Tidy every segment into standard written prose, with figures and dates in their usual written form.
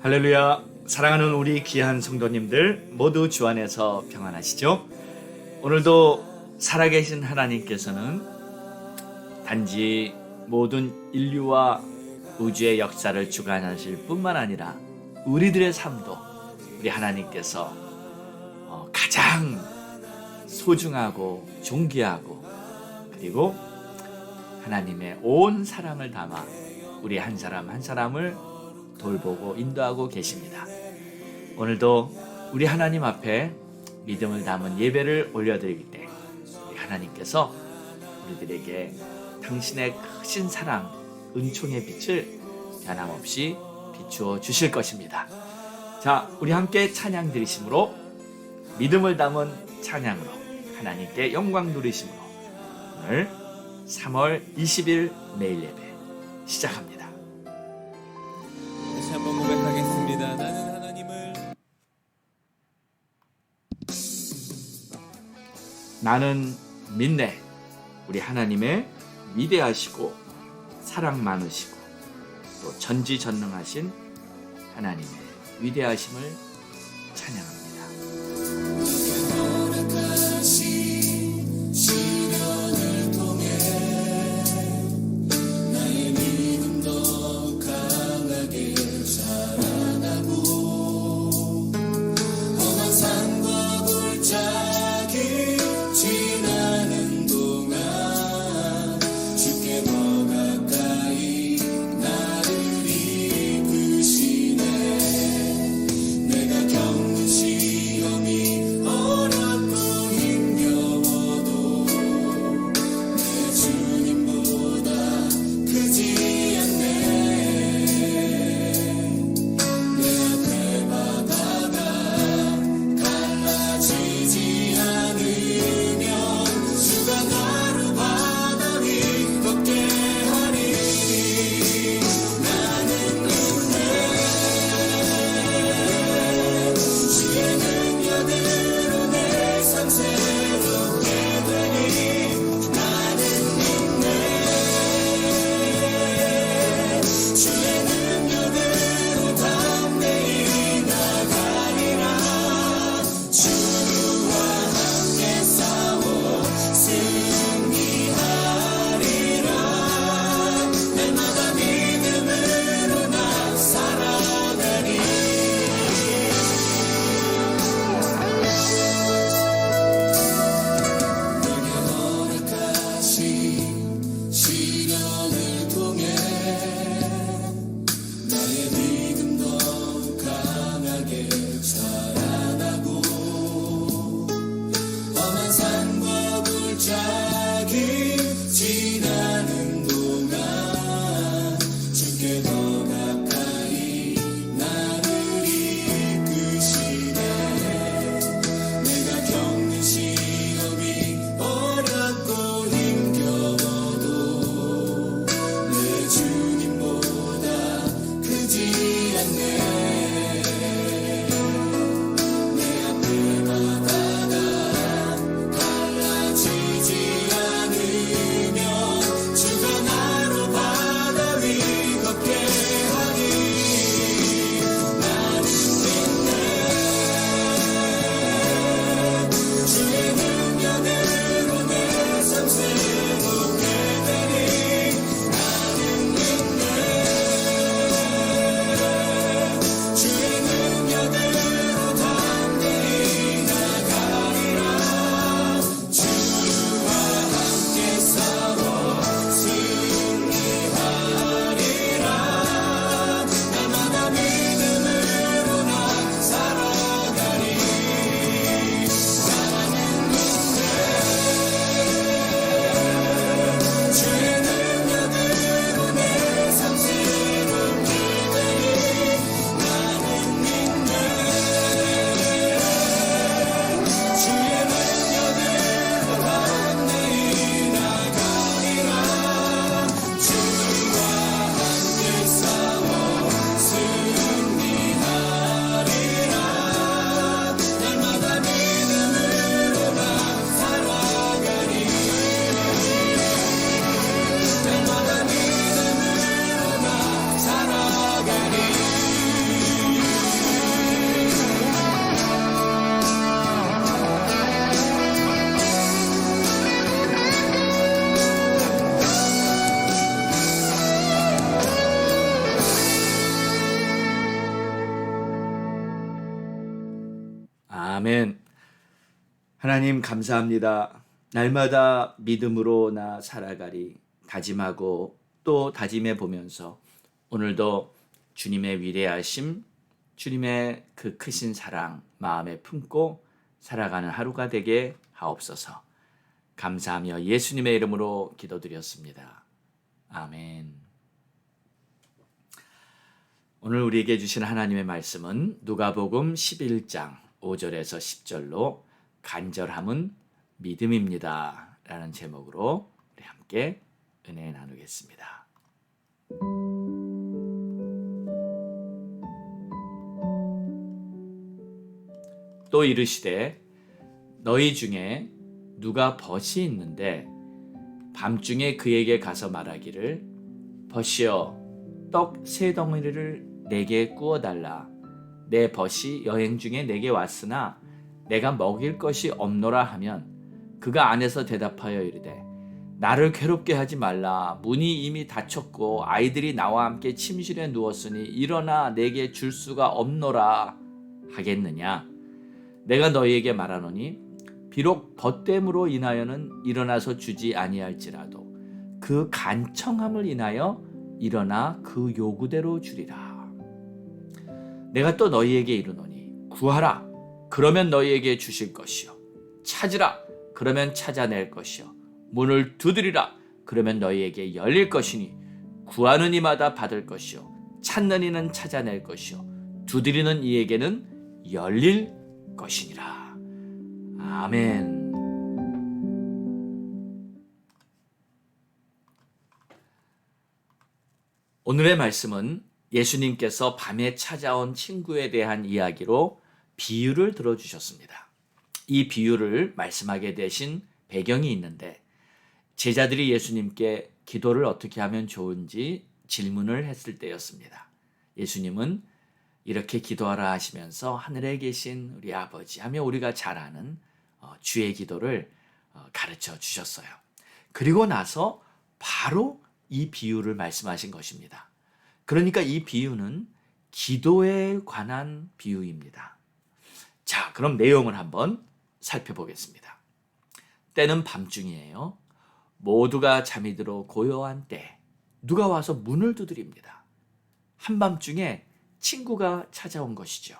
할렐루야. 사랑하는 우리 귀한 성도님들 모두 주 안에서 평안하시죠? 오늘도 살아계신 하나님께서는 단지 모든 인류와 우주의 역사를 주관하실 뿐만 아니라 우리들의 삶도 우리 하나님께서 가장 소중하고 존귀하고 그리고 하나님의 온 사랑을 담아 우리 한 사람 한 사람을 돌보고 인도하고 계십니다. 오늘도 우리 하나님 앞에 믿음을 담은 예배를 올려드릴 때 우리 하나님께서 우리들에게 당신의 크신 사랑, 은총의 빛을 변함없이 비추어 주실 것입니다. 자, 우리 함께 찬양 드리심으로 믿음을 담은 찬양으로 하나님께 영광 누리심으로 오늘 3월 20일 매일 예배 시작합니다. 다시 한번 고백하겠습니다. 나는 믿네. 우리 하나님의 위대하시고 사랑 많으시고 또 전지전능하신 하나님의 위대하심을 찬양합니다. 나를 이끄시네. 내가 경시 아멘. 하나님 감사합니다. 날마다 믿음으로 나 살아가리 다짐하고 또 다짐해 보면서 오늘도 주님의 위대하심, 주님의 그 크신 사랑 마음에 품고 살아가는 하루가 되게 하옵소서. 감사하며 예수님의 이름으로 기도드렸습니다. 아멘. 오늘 우리에게 주신 하나님의 말씀은 누가복음 11장 5절에서 10절로 간절함은 믿음입니다 라는 제목으로 우리 함께 은혜 나누겠습니다. 또 이르시되 너희 중에 누가 벗이 있는데 밤중에 그에게 가서 말하기를 벗이여 떡 3덩어리를 내게 구워달라. 내 벗이 여행 중에 내게 왔으나 내가 먹일 것이 없노라 하면 그가 안에서 대답하여 이르되 나를 괴롭게 하지 말라. 문이 이미 닫혔고 아이들이 나와 함께 침실에 누웠으니 일어나 내게 줄 수가 없노라 하겠느냐. 내가 너희에게 말하노니 비록 벗됨으로 인하여는 일어나서 주지 아니할지라도 그 간청함을 인하여 일어나 그 요구대로 주리라. 내가 또 너희에게 이르노니 구하라. 그러면 너희에게 주실 것이요. 찾으라. 그러면 찾아낼 것이요. 문을 두드리라. 그러면 너희에게 열릴 것이니 구하는 이마다 받을 것이요. 찾는 이는 찾아낼 것이요. 두드리는 이에게는 열릴 것이니라. 아멘. 오늘의 말씀은 예수님께서 밤에 찾아온 친구에 대한 이야기로 비유를 들어주셨습니다. 이 비유를 말씀하게 되신 배경이 있는데 제자들이 예수님께 기도를 어떻게 하면 좋은지 질문을 했을 때였습니다. 예수님은 이렇게 기도하라 하시면서 하늘에 계신 우리 아버지 하며 우리가 잘 아는 주의 기도를 가르쳐 주셨어요. 그리고 나서 바로 이 비유를 말씀하신 것입니다. 그러니까 이 비유는 기도에 관한 비유입니다. 자, 그럼 내용을 한번 살펴보겠습니다. 때는 밤중이에요. 모두가 잠이 들어 고요한 때 누가 와서 문을 두드립니다. 한밤중에 친구가 찾아온 것이죠.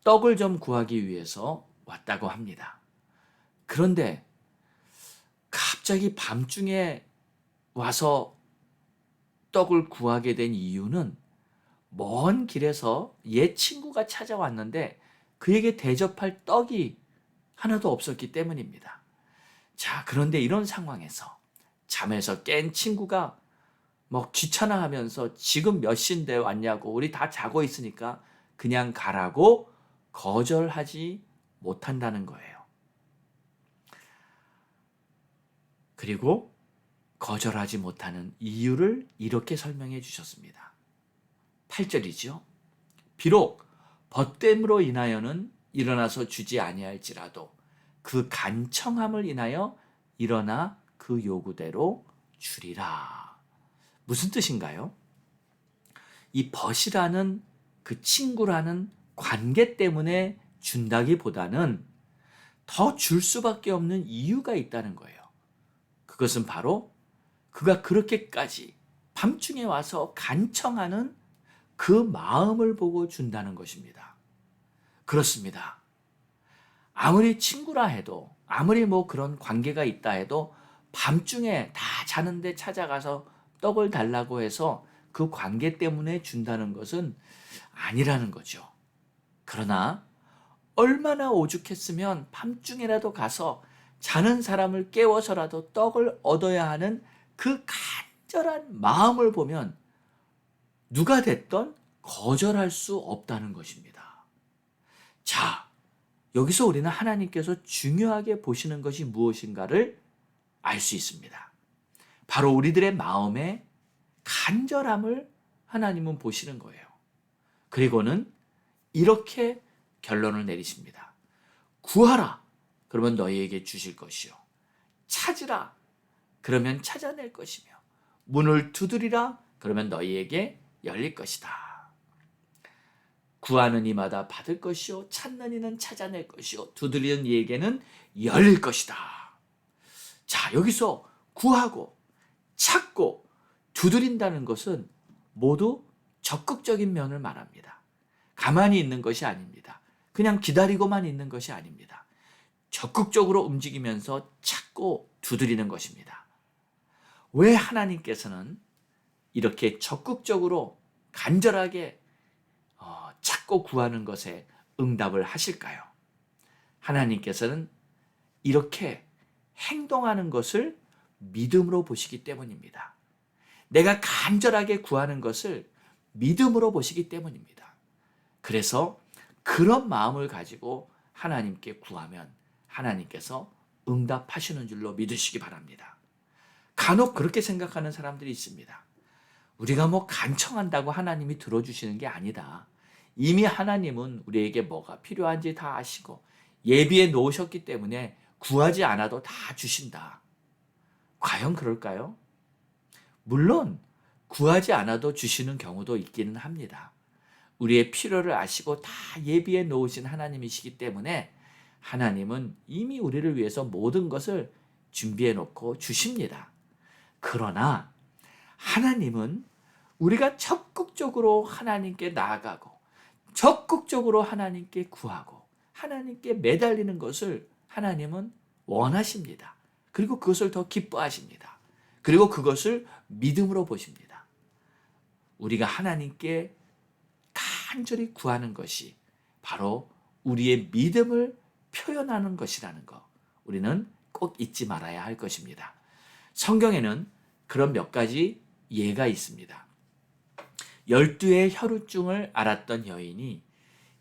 떡을 좀 구하기 위해서 왔다고 합니다. 그런데 갑자기 밤중에 와서 떡을 구하게 된 이유는 먼 길에서 옛 친구가 찾아왔는데 그에게 대접할 떡이 하나도 없었기 때문입니다. 자, 그런데 이런 상황에서 잠에서 깬 친구가 막 귀찮아하면서 지금 몇 시인데 왔냐고 우리 다 자고 있으니까 그냥 가라고 거절하지 못한다는 거예요. 그리고 거절하지 못하는 이유를 이렇게 설명해 주셨습니다. 8절이죠. 비록 벗됨으로 인하여는 일어나서 주지 아니할지라도 그 간청함을 인하여 일어나 그 요구대로 주리라. 무슨 뜻인가요? 이 벗이라는 그 친구라는 관계 때문에 준다기보다는 더 줄 수밖에 없는 이유가 있다는 거예요. 그것은 바로 그가 그렇게까지 밤중에 와서 간청하는 그 마음을 보고 준다는 것입니다. 그렇습니다. 아무리 친구라 해도 아무리 그런 관계가 있다 해도 밤중에 다 자는데 찾아가서 떡을 달라고 해서 그 관계 때문에 준다는 것은 아니라는 거죠. 그러나 얼마나 오죽했으면 밤중에라도 가서 자는 사람을 깨워서라도 떡을 얻어야 하는 그 간절한 마음을 보면 누가 됐던 거절할 수 없다는 것입니다. 자, 여기서 우리는 하나님께서 중요하게 보시는 것이 무엇인가를 알 수 있습니다. 바로 우리들의 마음의 간절함을 하나님은 보시는 거예요. 그리고는 이렇게 결론을 내리십니다. 구하라. 그러면 너희에게 주실 것이요. 찾으라. 그러면 찾아낼 것이며 문을 두드리라. 그러면 너희에게 열릴 것이다. 구하는 이마다 받을 것이요 찾는 이는 찾아낼 것이요 두드리는 이에게는 열릴 것이다. 자, 여기서 구하고 찾고 두드린다는 것은 모두 적극적인 면을 말합니다. 가만히 있는 것이 아닙니다. 그냥 기다리고만 있는 것이 아닙니다. 적극적으로 움직이면서 찾고 두드리는 것입니다. 왜 하나님께서는 이렇게 적극적으로 간절하게 찾고 구하는 것에 응답을 하실까요? 하나님께서는 이렇게 행동하는 것을 믿음으로 보시기 때문입니다. 내가 간절하게 구하는 것을 믿음으로 보시기 때문입니다. 그래서 그런 마음을 가지고 하나님께 구하면 하나님께서 응답하시는 줄로 믿으시기 바랍니다. 간혹 그렇게 생각하는 사람들이 있습니다. 우리가 간청한다고 하나님이 들어주시는 게 아니다. 이미 하나님은 우리에게 뭐가 필요한지 다 아시고 예비해 놓으셨기 때문에 구하지 않아도 다 주신다. 과연 그럴까요? 물론 구하지 않아도 주시는 경우도 있기는 합니다. 우리의 필요를 아시고 다 예비해 놓으신 하나님이시기 때문에 하나님은 이미 우리를 위해서 모든 것을 준비해 놓고 주십니다. 그러나 하나님은 우리가 적극적으로 하나님께 나아가고 적극적으로 하나님께 구하고 하나님께 매달리는 것을 하나님은 원하십니다. 그리고 그것을 더 기뻐하십니다. 그리고 그것을 믿음으로 보십니다. 우리가 하나님께 간절히 구하는 것이 바로 우리의 믿음을 표현하는 것이라는 것, 우리는 꼭 잊지 말아야 할 것입니다. 성경에는 그런 몇 가지 예가 있습니다. 12의 혈우증을 앓았던 여인이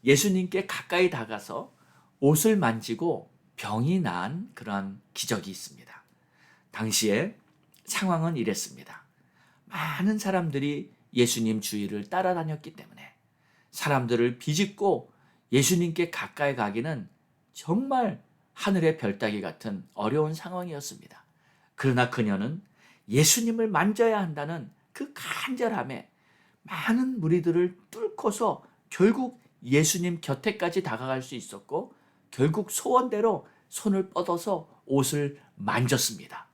예수님께 가까이 다가서 옷을 만지고 병이 난 그런 기적이 있습니다. 당시에 상황은 이랬습니다. 많은 사람들이 예수님 주위를 따라다녔기 때문에 사람들을 비집고 예수님께 가까이 가기는 정말 하늘의 별따기 같은 어려운 상황이었습니다. 그러나 그녀는 예수님을 만져야 한다는 그 간절함에 많은 무리들을 뚫고서 결국 예수님 곁에까지 다가갈 수 있었고 결국 소원대로 손을 뻗어서 옷을 만졌습니다.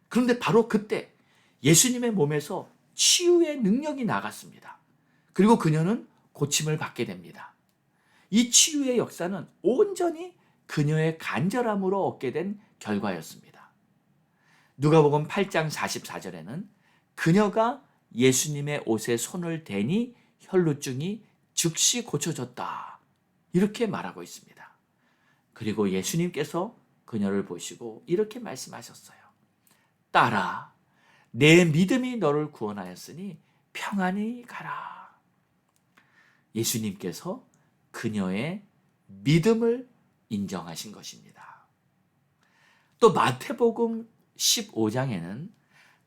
그런데 바로 그때 예수님의 몸에서 치유의 능력이 나갔습니다. 그리고 그녀는 고침을 받게 됩니다. 이 치유의 역사는 온전히 그녀의 간절함으로 얻게 된 결과였습니다. 누가복음 8장 44절에는 그녀가 예수님의 옷에 손을 대니 혈루증이 즉시 고쳐졌다. 이렇게 말하고 있습니다. 그리고 예수님께서 그녀를 보시고 이렇게 말씀하셨어요. 딸아, 내 믿음이 너를 구원하였으니 평안히 가라. 예수님께서 그녀의 믿음을 인정하신 것입니다. 또 마태복음 15장에는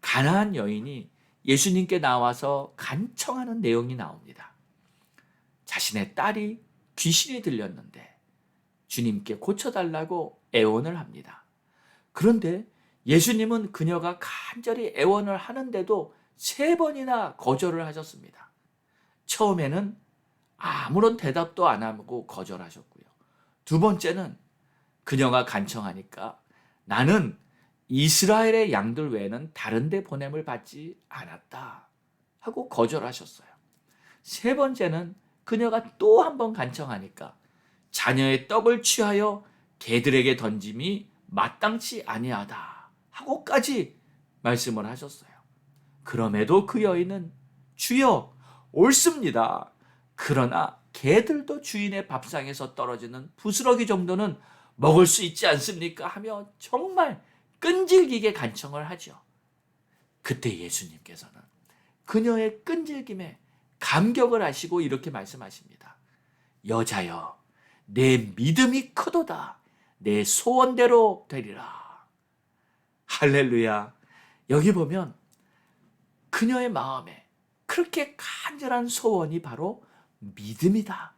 가나안 여인이 예수님께 나와서 간청하는 내용이 나옵니다. 자신의 딸이 귀신이 들렸는데 주님께 고쳐달라고 애원을 합니다. 그런데 예수님은 그녀가 간절히 애원을 하는데도 3번이나 거절을 하셨습니다. 처음에는 아무런 대답도 안 하고 거절하셨고요. 2번째는 그녀가 간청하니까 나는 이스라엘의 양들 외에는 다른 데 보냄을 받지 않았다 하고 거절하셨어요. 3번째는 그녀가 또 한 번 간청하니까 자녀의 떡을 취하여 개들에게 던짐이 마땅치 아니하다 하고까지 말씀을 하셨어요. 그럼에도 그 여인은 주여 옳습니다. 그러나 개들도 주인의 밥상에서 떨어지는 부스러기 정도는 먹을 수 있지 않습니까? 하며 정말 끈질기게 간청을 하죠. 그때 예수님께서는 그녀의 끈질김에 감격을 하시고 이렇게 말씀하십니다. 여자여, 내 믿음이 크도다. 내 소원대로 되리라. 할렐루야. 여기 보면 그녀의 마음에 그렇게 간절한 소원이 바로 믿음이다.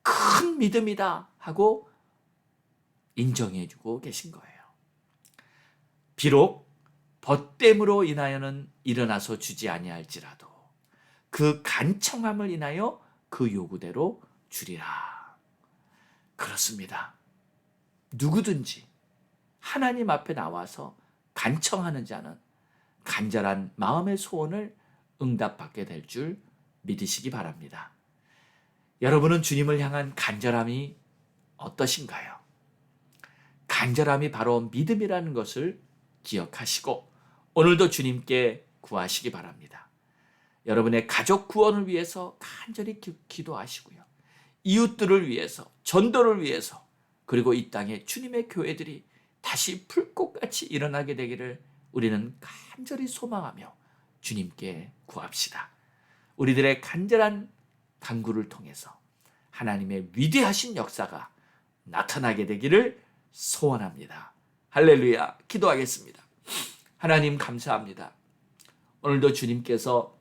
큰 믿음이다 하고 인정해주고 계신 거예요. 비록 벗됨으로 인하여는 일어나서 주지 아니할지라도 그 간청함을 인하여 그 요구대로 주리라. 그렇습니다. 누구든지 하나님 앞에 나와서 간청하는 자는 간절한 마음의 소원을 응답받게 될 줄 믿으시기 바랍니다. 여러분은 주님을 향한 간절함이 어떠신가요? 간절함이 바로 믿음이라는 것을 기억하시고 오늘도 주님께 구하시기 바랍니다. 여러분의 가족 구원을 위해서 간절히 기도하시고요. 이웃들을 위해서, 전도를 위해서, 그리고 이 땅에 주님의 교회들이 다시 불꽃같이 일어나게 되기를 우리는 간절히 소망하며 주님께 구합시다. 우리들의 간절한 간구를 통해서 하나님의 위대하신 역사가 나타나게 되기를 소원합니다. 할렐루야. 기도하겠습니다. 하나님 감사합니다. 오늘도 주님께서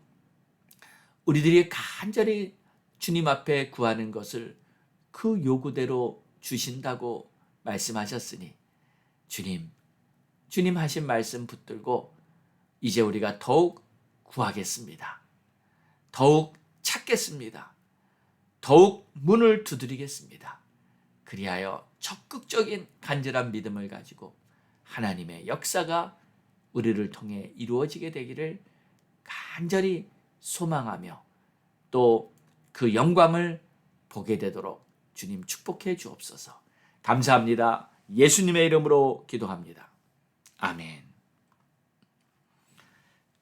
우리들이 간절히 주님 앞에 구하는 것을 그 요구대로 주신다고 말씀하셨으니 주님 하신 말씀 붙들고 이제 우리가 더욱 구하겠습니다. 더욱 찾겠습니다. 더욱 문을 두드리겠습니다. 그리하여 적극적인 간절한 믿음을 가지고 하나님의 역사가 우리를 통해 이루어지게 되기를 간절히 소망하며 또 그 영광을 보게 되도록 주님 축복해 주옵소서. 감사합니다. 예수님의 이름으로 기도합니다. 아멘.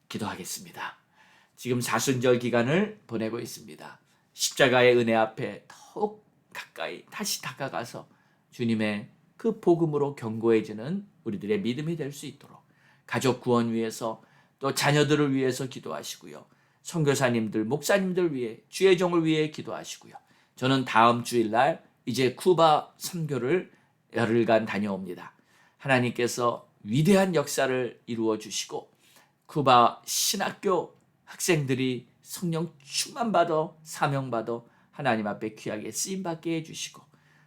기도하겠습니다. 지금 사순절 기간을 보내고 있습니다. 십자가의 은혜 앞에 더욱 가까이 다시 다가가서 주님의 그 복음으로 견고해지는 우리들의 믿음이 될 수 있도록 가족 구원 위해서 또 자녀들을 위해서 기도하시고요. 선교사님들, 목사님들 위해 주의 종을 위해 기도하시고요. 저는 다음 주일날 이제 쿠바 선교를 열흘간 다녀옵니다. 하나님께서 위대한 역사를 이루어 주시고 쿠바 신학교 학생들이 성령 충만받아 사명받아 하나님 앞에 귀하게 쓰임받게 해주시고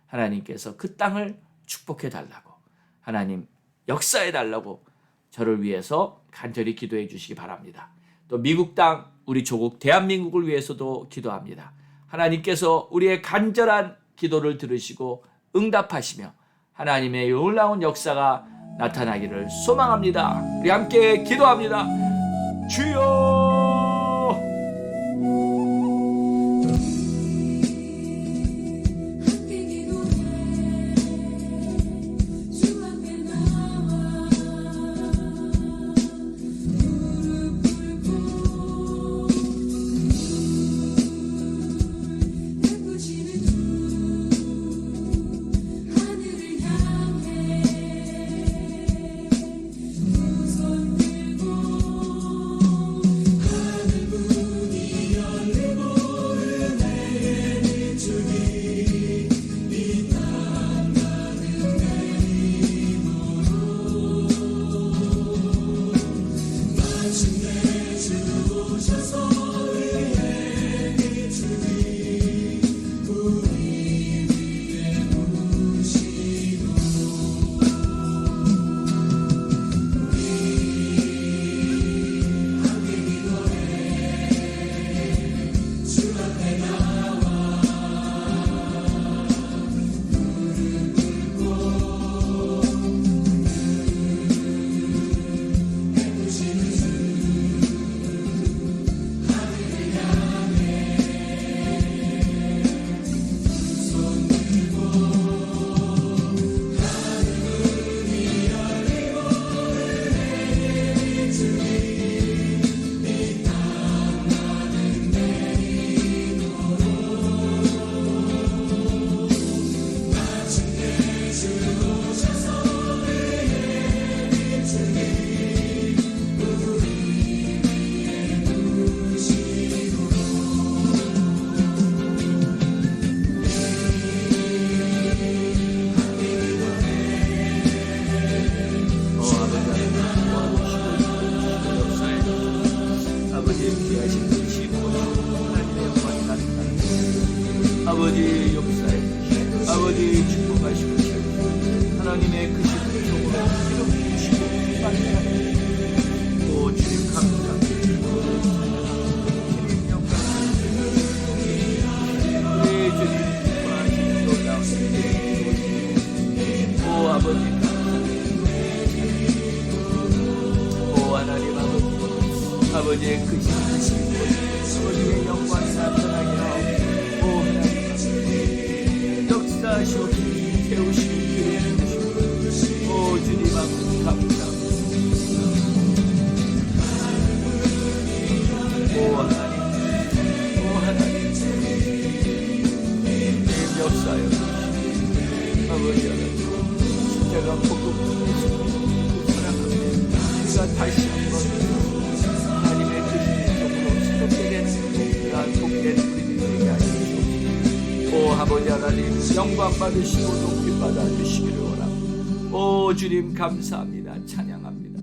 하나님께서 그 땅을 축복해 달라고 하나님 역사해 달라고 저를 위해서 간절히 기도해 주시기 바랍니다. 또 미국 땅 우리 조국 대한민국을 위해서도 기도합니다. 하나님께서 우리의 간절한 기도를 들으시고 응답하시며 하나님의 놀라운 역사가 나타나기를 소망합니다. 우리 함께 기도합니다. 주여 아버지 역사에 아버지 축복하시고 하나님의 그 신속으로 이름 부시고 오 주님 감사합니다. 주님 영광 우리 주님 크신 아버지의 영광이 나타나게 하옵소서. 오 하나님 역사하시옵소서. 세우시고 기름부으시고 오 주님 아버지 감사합니다. 오 하나님 역사하여 주시고 아버지 하나님 십자가 복음을 사랑합니다. 우리가 다시 한번 하나님의 뜻의 종으로 새롭게 되는 그러한 복된 우리 되게 하시옵소서. 오 아버지 하나님 영광 받으시고 높이 받아주시기를 원합니다. 오 주님 감사합니다. 찬양합니다.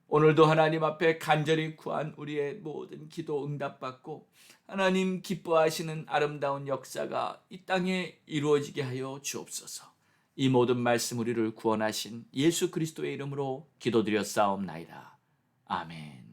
오늘도 하나님 앞에 간절히 구한 우리의 모든 기도 응답받고 하나님 기뻐하시는 아름다운 역사가 이 땅에 이루어지게 하여 주옵소서. 이 모든 말씀 우리를 구원하신 예수 그리스도의 이름으로 기도드렸사옵나이다. 아멘.